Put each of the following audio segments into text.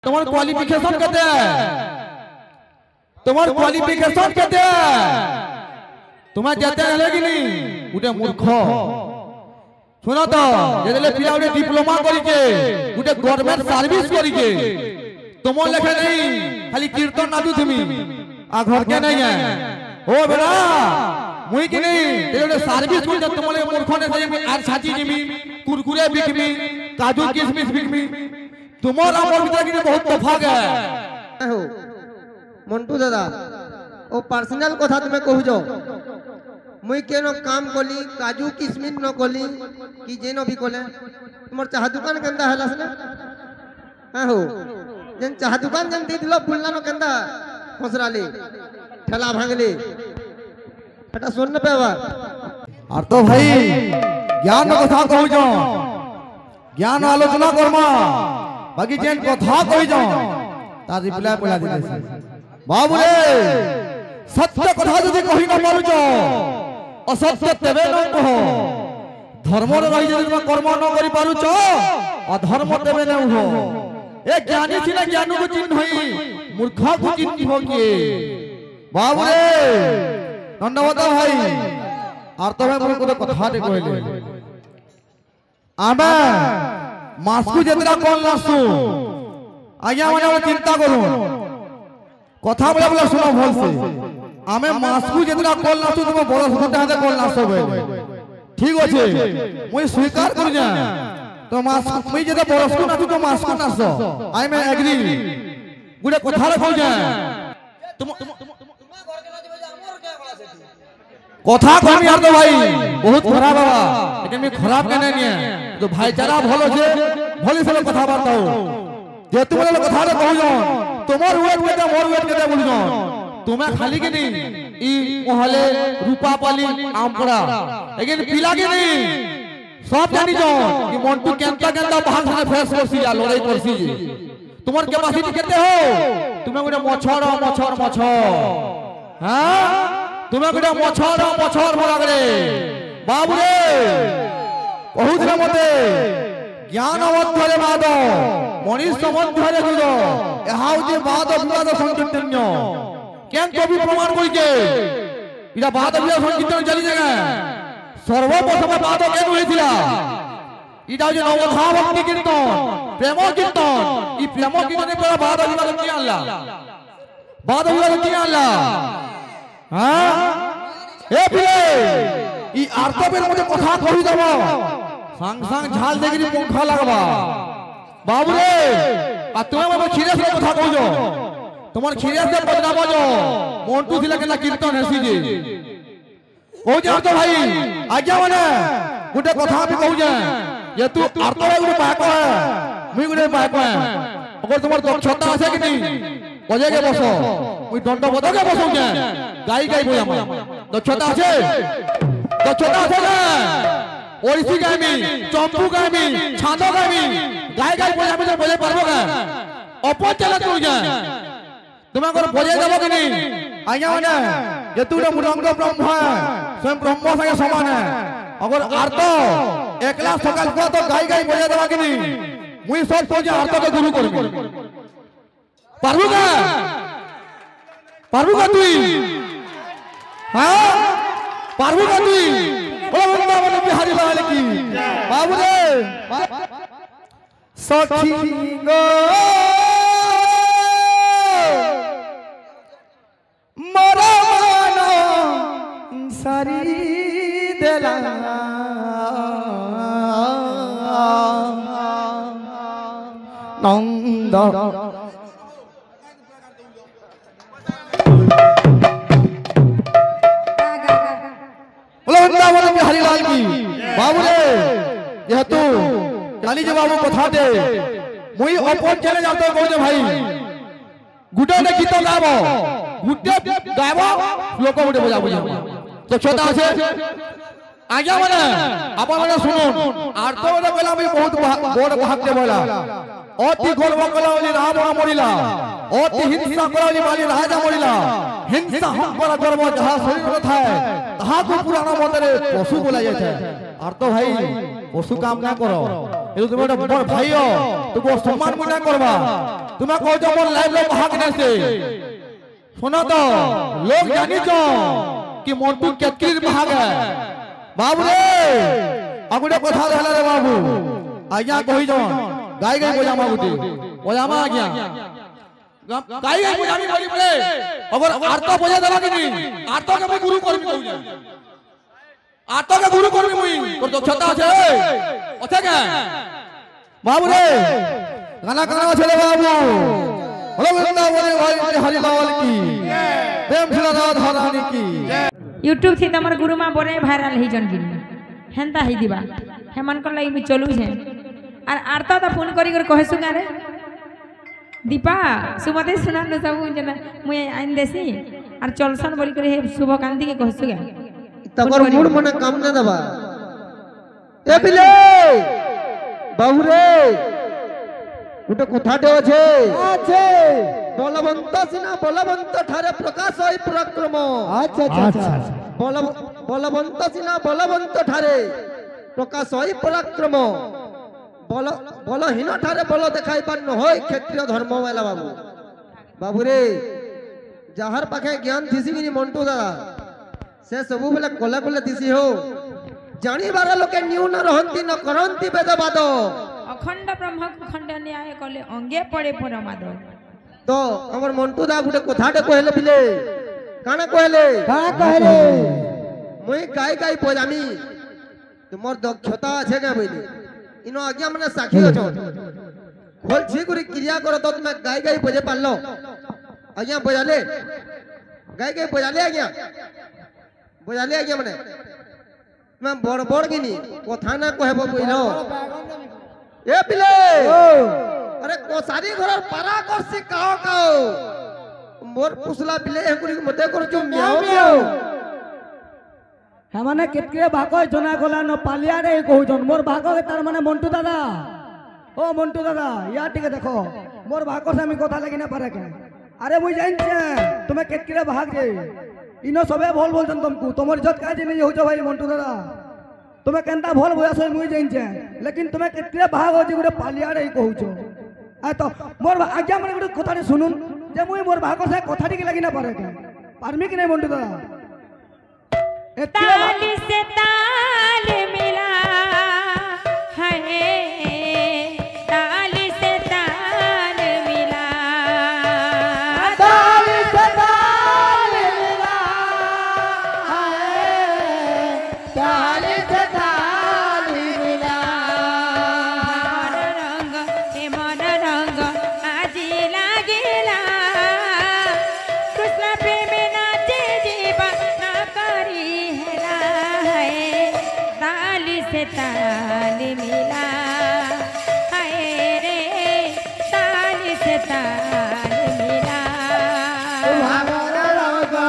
তোমার কোয়ালিফিকেশন কেতে তোমার কোয়ালিফিকেশন কেতে তোমার যেতে হলে কি নি উঠে মূর্খ শুনো তো যেলে পিলা উঠে ডিপ্লোমা করিকে উঠে গভর্নমেন্ট সার্ভিস করিকে তোমার লেখা নেই খালি কীর্তন নাচু তুমি আর ঘর কে নেই ও বেড়া মুই কি নেই যেলে সার্ভিস করি তোমার মূর্খ নে আর ছাতি নিমি কুরকুরে বিকমি কাজু কিশমিশ বিকমি তোমার আমার ভিতরে কিন্তু বহুত তফাৎ है মন্টু দাদা ও পার্সোনাল কথা তুমি কহুছো মুই কেন কাম কলি কাজু কিশমিশ ন কলি কি যেন भी কলে তোমার চাহ দোকান কেনতা হলাস না হ্যাঁ হো যেন চাহ দোকান যেন দি দিল ফুলনা ন কেনতা ফসরালি ঠেলা ভাঙলি এটা শুন না পেবা আর তো ভাই জ্ঞান কথা কহুছো জ্ঞান আলোচনা করমা বাকি যেন কথা কইছো তার রিপ্লাই পড়া দিতেছে বাবু রে সত্য কথা যদি কহি না পারুছ অসত্য তেবে ন কহ ধর্মর রহি যদি তুমি কর্ম ন করি পারুছ অধর্ম তেবে ন উহ এ জ্ঞানী ছিনা জ্ঞানকু চিহ্ন হই মূর্খকু চিহ্নিব কি বাবু রে ধন্যবাদ ভাই আর তো ভাই মোর কোন কথাতে কইলে আমা মাসকু যেতরা কোন লাসু আজ্ঞা মানে চিন্তা করুন কথা বলে বলে শুনো ভলসে আমি মাসকু যেতরা কোন লাসু তুমি বড় ছোট হাতে কোন লাসো বলে ঠিক আছে মুই স্বীকার করি না তো মাসকু মুই যেটা বড় স্কু নাচু তো মাসকু নাচো আই মে এগ্রি গুড়ে কথা রাখো যা কথা কমি আর তো ভাই বহুত খারাপ বাবা এটা আমি খারাপ কেন নিয়ে তো ভাইচারা ভালো যে ভলি সব কথা বার্তাও যে তুমি কথা কহুছ তোমার ওয়েট কেতে মোর ওয়েট কেতে বলছ তুমি খালি কি নি ই মহলে রূপা পালি আমপড়া এগেন পিলা কি নি সব জানি জ কি মন্টু কেনতা কেনতা বাহার সামনে ফেস করছি যা লড়াই করছি তোমার ক্যাপাসিটি কেতে হো তুমি গোটা মছর মছর মছর হ্যাঁ তুমি গোটা মছর মছর ভরা করে বাবু রে কহুদিন মতে জ্ঞান মধ্যে বাদ মনুষ্য মধ্যে গুণ এহা হচ্ছে বাদ বিবাদ সংকীর্তন্য কেন কবি প্রমাণ করিছে এটা বাদ বিবাদ সংকীর্তন জানি জায়গা সর্বপ্রথমে বাদ কেন হয়েছিল এটা হচ্ছে নবধা ভক্তি কীর্তন প্রেম কীর্তন এই প্রেম কীর্তনের পরে বাদ বিবাদ কি আনলা বাদ বিবাদ কি আনলা হ্যাঁ এ পিলে এই আর্তবের মধ্যে কথা কহি যাব সাং সাং ঝাল দেখি পঙ্খা লাগবা বাবু রে আর তুমি বাবা খিরে সে কথা কইছ তোমার খিরে সে বদনা বাজ মন্টু ছিল কেলা কীর্তন হেসি যে ও যে তো ভাই আজ্ঞা মানে গুটে কথা আমি কহু যে তু আর্ত ভাই গুটে পাক মুই গুটে পাক অগর তোমার দক্ষতা আছে কি নি বজেগে বসো মুই দণ্ড বদকে বসো যে গাই গাই বই আমার দক্ষতা আছে না ওড়িশি গাইমি চম্পু গাইমি ছাঁদ গাইমি গাই গাই বলে আমি বলে পারবো না অপচালা তুই যা তোমাকে বলে দেবো কি নি আজ্ঞা মানে যে তুই মৃদঙ্গ ব্রহ্ম স্বয়ং ব্রহ্ম সঙ্গে সমান অগর আর্ত একলা সকাল করে তো গাই গাই বলে দেবা কি নি মুই সব পৌঁছে আর্তকে গুরু করবি পারবো না তুই হ্যাঁ পারবো না তুই বিহারি লাল কি বাবু রে সখী গো মোরা মান সারি দেলা নন্দ बिहारी लाल की बाबू रे जेहेतु जानी जे बाबू कथा दे मुई ओपन चले जातो कहू भाई गुटे ने गीत गाबो गुटे गाबो लोक गुटे बजा बजा तो छोटा আছে आज्ञा माने आपन माने सुनुन আর তো বলে বলা আমি বহুত বড় ভাগতে বলা অতি গর্ব কলা বলি রাবণ মরিলা অতি হিংসা কলা বলি বালি রাজা মরিলা হিংসা হংকর গর্ব যাহা শরীর থাকে তাহাকু পুরাণ মতরে পশু বলা যাইছে আর তো ভাই পশু কাম না করো এ তুমি বড় ভাইও তো সম্মান মনে করবা तुम्हें कहो जो मोर लाइव लो भागने से सुनो तो लोग जानी जो कि मोटू केतकीर भाग है बाबू रे अगुड़े कथा रहला रे बाबू आज्ञा कहि जो गाय गाय बोजामा गुटी बोजामा आज्ञा गाय गाय बोजामी बोली बोले अगर आरतो बोजा देबा कि नहीं आरतो के मैं गुरु करबी कहू जा आरतो के गुरु करबी मुई तोर दक्षता আছে আছে के बाबू रे गाना गाना छले बाबू बोलो वृंदावन भाई हरिलाल की प्रेम से राधा रानी की यूट्यूब थी तमर गुरु मां बने भाइराल ही जन गिन हेंता ही दिबा हेमन कर लई मी चलू छे और आरता तो फोन करी कर कहे सुगा रे दीपा सुमते सुना न सब जना मुई आइन देसी और चलसन बोली कर हे शुभ कांति के कहे सुगा तकर मूड मने काम न दबा ए बिले बाबू रे उठे कोठाटे আছে বলবন্ত সিনা বলবন্ত ঠারে প্রকাশ হয় পরাক্রম আচ্ছা আচ্ছা বলবন্ত সিনা বলবন্ত ঠারে প্রকাশ হয় পরাক্রম বলহীন ঠারে বল দেখাই পার ন হয় ক্ষত্রিয় ধর্ম মেলা বাবু বাবু রে যাহার পাখে জ্ঞান থিসি কিনি মন্টু দাদা সে সবু বেলে কলে কলে থিসি হো জানিবার লোকে নিউন রহন্তি ন করন্তি বেদবাদ अखंड ब्रह्म खंड न्याय कले अंगे पड़े परमाद तो हमर मंटू दा गुटे कथाटे कहले बिले काना कहले मुई गाय गाय बजामी तुमर दक्षता আছে के बइले इनो आज्ञा मने साखी अछो खोल छी गुरी क्रिया करो तो तुम गाय गाय बजे पारलो आज्ञा बजाले गाय गाय बजाले आज्ञा मने मैं बड़ बड़ गिनी कथा ना कहबो बइलो ए पिले अरे कोसारी घरर पारा करसी काओ काओ मोर पुसला पिले हेकुरी मते करचो म्याओ म्याओ हेमाने केतके भागो जना गला न पालिया रे कहू जन मोर भागो तार माने मंटू दादा ओ मंटू दादा या टिके देखो मोर भागो से আমি কথা লাগি না পারে के अरे मुई जान छे तुम्हें केतके भाग जे इनो सबे भोल बोलछन तुमको तोमर इज्जत काजे नहीं हो भाई मंटू दादा तुम्हें केनता भोल बोया सोई मुई जान छे लेकिन तुम्हें केतके भाग हो जे गुटे पालिया रे कहू छो आ तो मोर आज्ञा माने गुटे कथाटी सुनुन जे मुई मोर भागो से कथाटी के लागि ना पारे के पारमी कि नहीं मंटू दादा ताल से ताल मिला है ताल से ताल मिला ताल से ताल मिला है ताल से ताल मिला मन रंग आजी लागेला कृष्ण प्रेम नाचे जीवा ना करी हेला है ताल से ताल मिला है रे ताल से ताल मिला भावर रंगा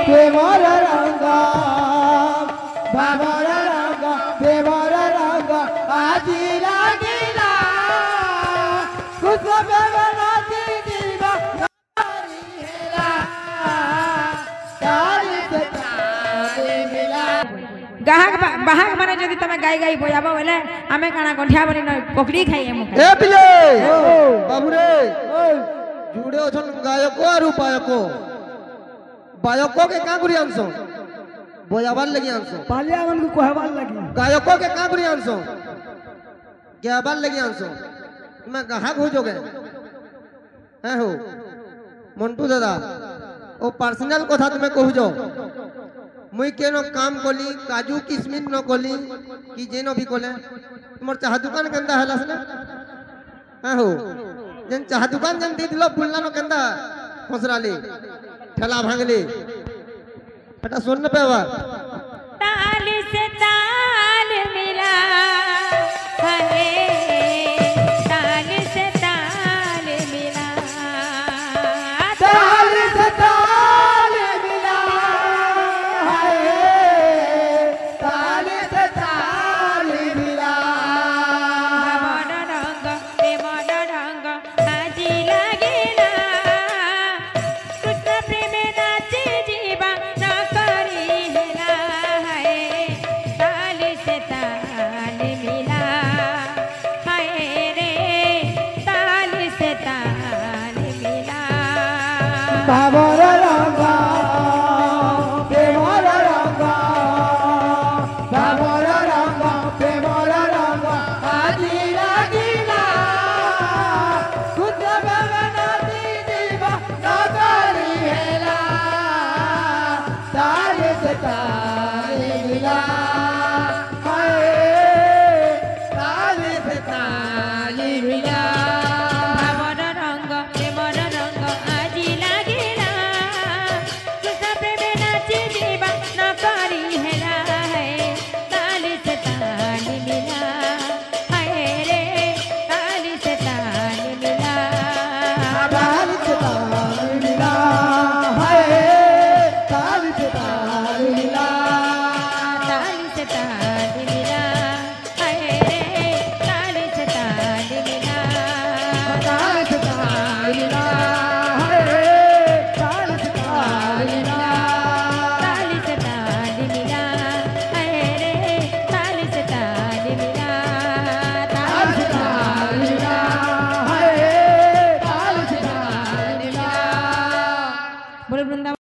देवर रंगा भावर रंगा देवर रंगा आजी लागिला कुछ बेवना दीवा हेला ताल से ताल मिला गाहक बाहक माने जदि तमे गाय गाय बजाबो बोले हमें काना गठिया बनी न पकड़ी खाइए मुके ए पिले बाबू रे जुड़े अछन गायको और उपायको बायको के का करी आनसो बजाबार लगी आनसो पालिया मन को कहवाल लगी गायको के का करी आनसो गायबार लगी आनसो मैं गाहक हो जोगे है हो मंटू दादा ओ पर्सनल कथा तुम्हें कहू जो मुई केनो काम कोली काजू किशमिश न कोली कि जेनो भी कोले तुमर चाह दुकान केंदा हलास ना है हो जन चाह दुकान जन दी दिलो फुलना न केंदा फसराली ठेला भांगली बेटा सुन न पेवा ताल से ताल मिला है ताल से ताल मिला ताल से ताल मिला है ताल से ताल मिला मन रंग आजी लागेला कृष्ण प्रेम नाचे जीवा ना करी हेला है ଭାବର